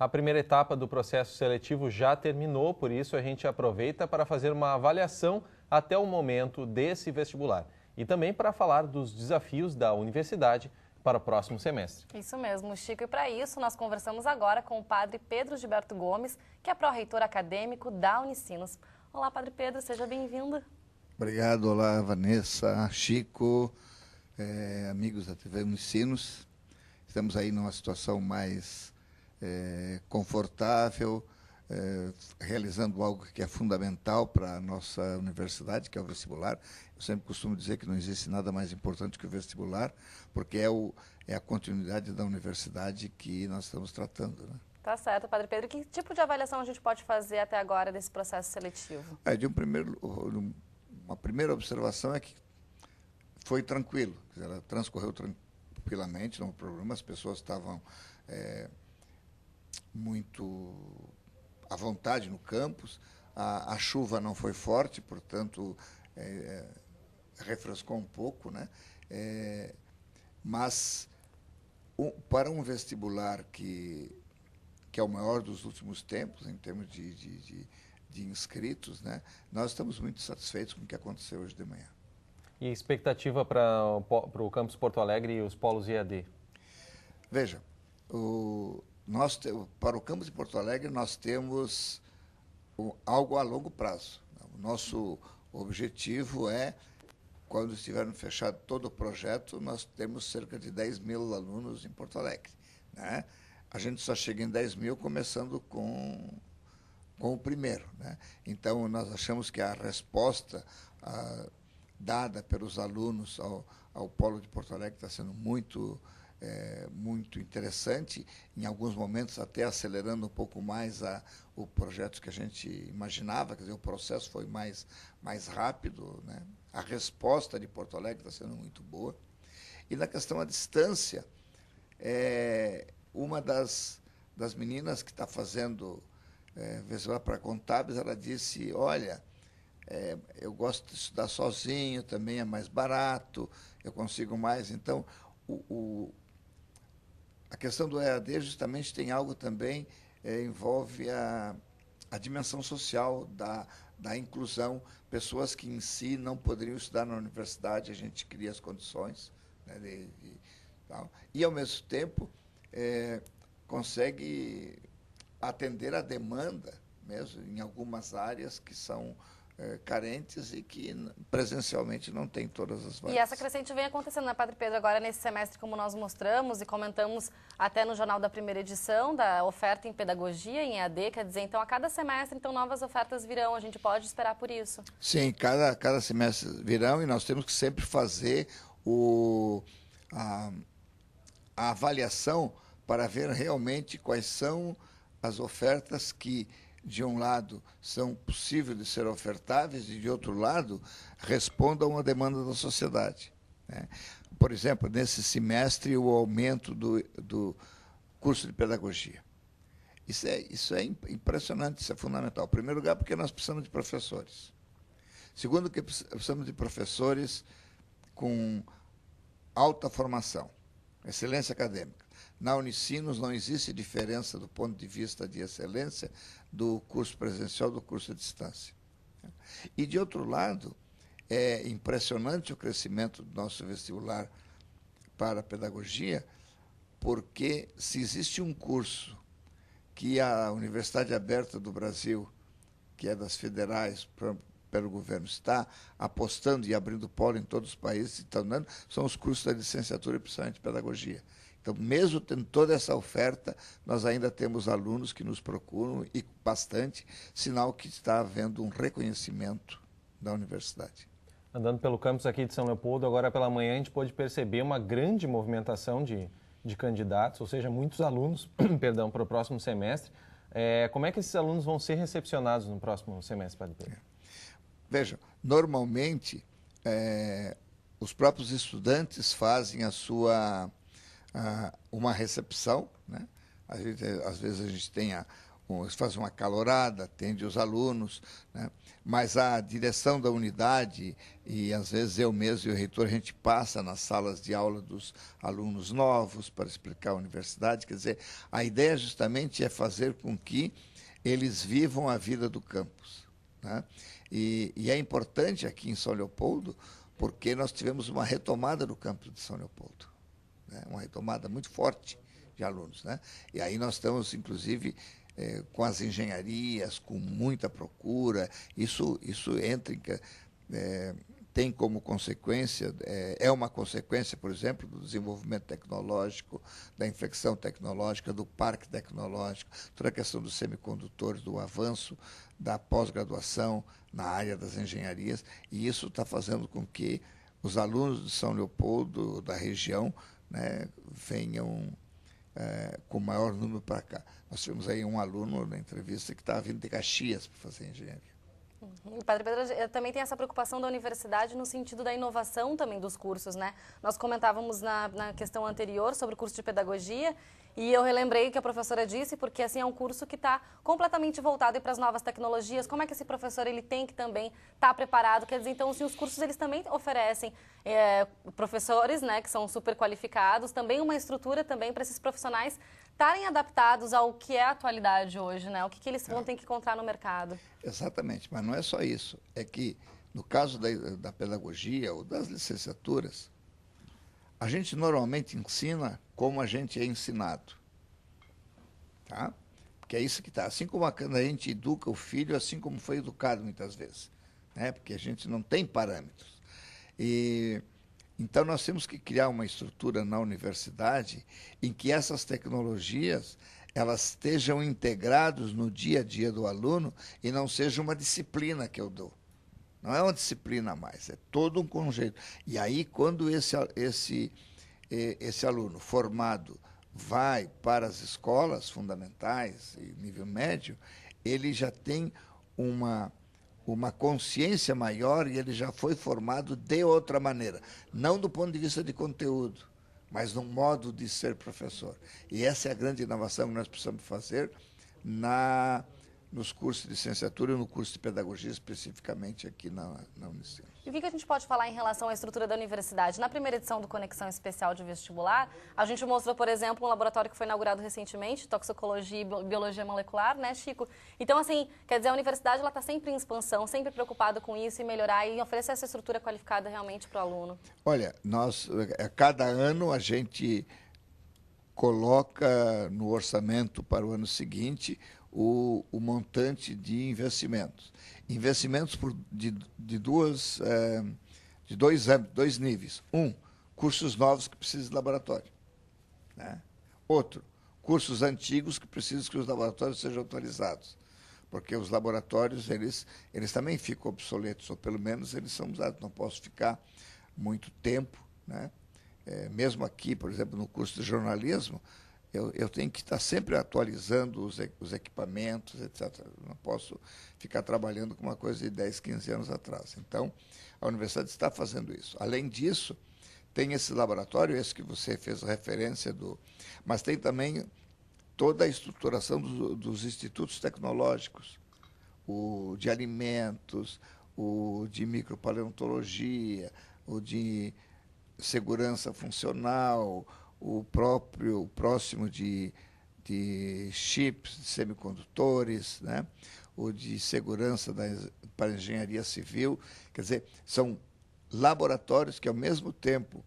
A primeira etapa do processo seletivo já terminou, por isso a gente aproveita para fazer uma avaliação até o momento desse vestibular e também para falar dos desafios da universidade para o próximo semestre. Isso mesmo, Chico. E para isso nós conversamos agora com o padre Pedro Gilberto Gomes, que é pró-reitor acadêmico da Unicinos. Olá, padre Pedro, seja bem-vindo. Obrigado, olá Vanessa, Chico, amigos da TV Unicinos. Estamos aí numa situação mais confortável, realizando algo que é fundamental para a nossa universidade, que é o vestibular. Eu sempre costumo dizer que não existe nada mais importante que o vestibular, porque é a continuidade da universidade que nós estamos tratando, né? Tá certo, padre Pedro. Que tipo de avaliação a gente pode fazer até agora desse processo seletivo? Uma primeira observação é que foi tranquilo, ela transcorreu tranquilamente, não houve problema, as pessoas estavam muito à vontade no campus, a chuva não foi forte, portanto, refrescou um pouco, né? Mas para um vestibular que é o maior dos últimos tempos, em termos de inscritos, né? Nós estamos muito satisfeitos com o que aconteceu hoje de manhã. E a expectativa para o campus Porto Alegre e os polos EAD? Veja, para o campus de Porto Alegre nós temos algo a longo prazo. O nosso objetivo é, quando estiver fechado todo o projeto, nós temos cerca de 10 mil alunos em Porto Alegre, né? A gente só chega em 10 mil começando com o primeiro, né? Então, nós achamos que a resposta dada pelos alunos ao Polo de Porto Alegre está sendo muito interessante, em alguns momentos até acelerando um pouco mais o projeto que a gente imaginava, quer dizer, o processo foi mais rápido, né? A resposta de Porto Alegre está sendo muito boa. E na questão da distância, uma das meninas que está fazendo vestibular para contábeis, ela disse, olha, eu gosto de estudar sozinho, também é mais barato, eu consigo mais. Então, a questão do EAD justamente tem algo também, envolve a dimensão social da inclusão, pessoas que em si não poderiam estudar na universidade, a gente cria as condições, né, tal, e, ao mesmo tempo, consegue atender a demanda, mesmo em algumas áreas que são carentes e que presencialmente não tem todas as vagas. E essa crescente vem acontecendo, né, padre Pedro? Agora, nesse semestre, como nós mostramos e comentamos até no jornal da primeira edição, da oferta em pedagogia, em EAD, quer dizer, então, a cada semestre, então, novas ofertas virão, a gente pode esperar por isso? Sim, cada semestre virão e nós temos que sempre fazer a avaliação para ver realmente quais são as ofertas que, de um lado, são possíveis de ser ofertáveis e, de outro lado, respondam a uma demanda da sociedade, né? Por exemplo, nesse semestre, o aumento do curso de pedagogia. Isso é impressionante, isso é fundamental. Em primeiro lugar, porque nós precisamos de professores. Segundo, que precisamos de professores com alta formação, excelência acadêmica. Na Unicinos não existe diferença do ponto de vista de excelência do curso presencial do curso à distância. E, de outro lado, é impressionante o crescimento do nosso vestibular para a pedagogia, porque se existe um curso que a Universidade Aberta do Brasil, que é das federais, pelo governo, está apostando e abrindo polo em todos os países, são os cursos da licenciatura e principalmente pedagogia. Então, mesmo tendo toda essa oferta, nós ainda temos alunos que nos procuram, e bastante, sinal que está havendo um reconhecimento da universidade. Andando pelo campus aqui de São Leopoldo, agora pela manhã a gente pôde perceber uma grande movimentação de candidatos, ou seja, muitos alunos, perdão, para o próximo semestre. Como é que esses alunos vão ser recepcionados no próximo semestre, padre Pedro? Veja, normalmente, os próprios estudantes fazem uma recepção, né? Às vezes a gente tem faz uma calorada, atende os alunos, né? Mas a direção da unidade, e às vezes eu mesmo e o reitor, a gente passa nas salas de aula dos alunos novos para explicar a universidade. Quer dizer, a ideia justamente é fazer com que eles vivam a vida do campus, né? E é importante aqui em São Leopoldo, porque nós tivemos uma retomada do campus de São Leopoldo, né? Uma retomada muito forte de alunos, né? E aí nós estamos, inclusive, com as engenharias, com muita procura. Isso entra tem como consequência, é uma consequência, por exemplo, do desenvolvimento tecnológico, da inflexão tecnológica, do parque tecnológico, toda a questão dos semicondutores, do avanço da pós-graduação na área das engenharias, e isso está fazendo com que os alunos de São Leopoldo, da região, né, venham com maior número para cá. Nós tivemos aí um aluno na entrevista que estava vindo de Caxias para fazer engenharia. Padre Pedro, também tem essa preocupação da universidade no sentido da inovação também dos cursos, né? Nós comentávamos na questão anterior sobre o curso de pedagogia e eu relembrei que a professora disse, porque assim é um curso que está completamente voltado para as novas tecnologias. Como é que esse professor ele tem que também estar preparado? Quer dizer, então, assim, os cursos eles também oferecem professores, né, que são super qualificados, também uma estrutura também para esses profissionais estarem adaptados ao que é a atualidade hoje, né? O que eles vão ter que encontrar no mercado. Exatamente, mas não é só isso. É que, no caso da pedagogia ou das licenciaturas, a gente normalmente ensina como a gente é ensinado. Tá? Porque é isso que está. Assim como a gente educa o filho, assim como foi educado muitas vezes. Né? Porque a gente não tem parâmetros. Então, nós temos que criar uma estrutura na universidade em que essas tecnologias elas estejam integradas no dia a dia do aluno e não seja uma disciplina que eu dou. Não é uma disciplina a mais, é todo um conjunto. E aí, quando esse aluno formado vai para as escolas fundamentais e nível médio, ele já tem uma consciência maior e ele já foi formado de outra maneira. Não do ponto de vista de conteúdo, mas no modo de ser professor. E essa é a grande inovação que nós precisamos fazer nos cursos de licenciatura e no curso de pedagogia, especificamente aqui na Unicinos. E o que a gente pode falar em relação à estrutura da universidade? Na primeira edição do Conexão Especial de Vestibular, a gente mostrou, por exemplo, um laboratório que foi inaugurado recentemente, toxicologia e biologia molecular, né, Chico? Então, assim, quer dizer, a universidade está sempre em expansão, sempre preocupada com isso e melhorar e oferecer essa estrutura qualificada realmente para o aluno. Olha, a cada ano a gente coloca no orçamento para o ano seguinte o montante de investimentos. Investimentos de dois níveis. Cursos novos que precisam de laboratório. Né? Outro, cursos antigos que precisam que os laboratórios sejam atualizados. Porque os laboratórios, eles também ficam obsoletos, ou pelo menos eles são usados. Não posso ficar muito tempo, né? Mesmo aqui, por exemplo, no curso de jornalismo, eu tenho que estar sempre atualizando os equipamentos, etc. Eu não posso ficar trabalhando com uma coisa de 10, 15 anos atrás. Então, a universidade está fazendo isso. Além disso, tem esse laboratório, esse que você fez referência, mas tem também toda a estruturação dos institutos tecnológicos, o de alimentos, o de micropaleontologia, o de segurança funcional, o próximo de chips, de semicondutores, né? O de segurança para engenharia civil. Quer dizer, são laboratórios que, ao mesmo tempo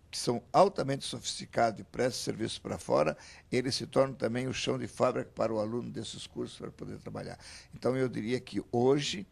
que são altamente sofisticados e prestam serviço para fora, eles se tornam também o chão de fábrica para o aluno desses cursos para poder trabalhar. Então, eu diria que hoje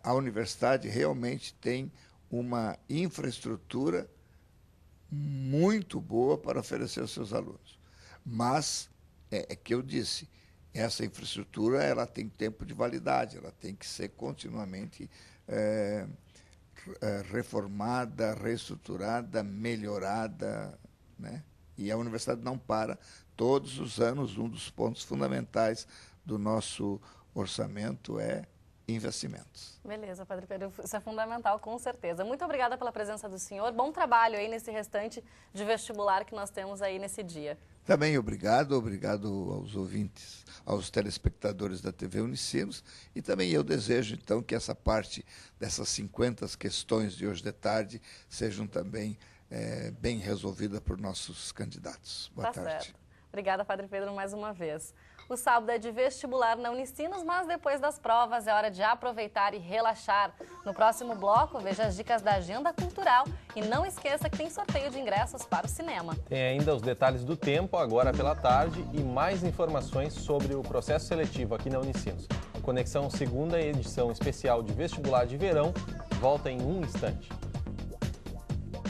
a universidade realmente tem uma infraestrutura muito boa para oferecer aos seus alunos. Mas, é que eu disse, essa infraestrutura ela tem tempo de validade, ela tem que ser continuamente reformada, reestruturada, melhorada, né? E a universidade não para. Todos os anos, um dos pontos fundamentais do nosso orçamento é investimentos. Beleza, Padre Pedro, isso é fundamental, com certeza. Muito obrigada pela presença do senhor. Bom trabalho aí nesse restante de vestibular que nós temos aí nesse dia. Também obrigado aos ouvintes, aos telespectadores da TV Unicinos, e também eu desejo, então, que essa parte dessas 50 questões de hoje de tarde sejam também bem resolvidas por nossos candidatos. Boa tarde. Certo. Obrigada, Padre Pedro, mais uma vez. O sábado é de vestibular na Unicinos, mas depois das provas é hora de aproveitar e relaxar. No próximo bloco, veja as dicas da agenda cultural e não esqueça que tem sorteio de ingressos para o cinema. Tem ainda os detalhes do tempo, agora pela tarde, e mais informações sobre o processo seletivo aqui na Unicinos. A Conexão, segunda edição especial de vestibular de verão, volta em um instante.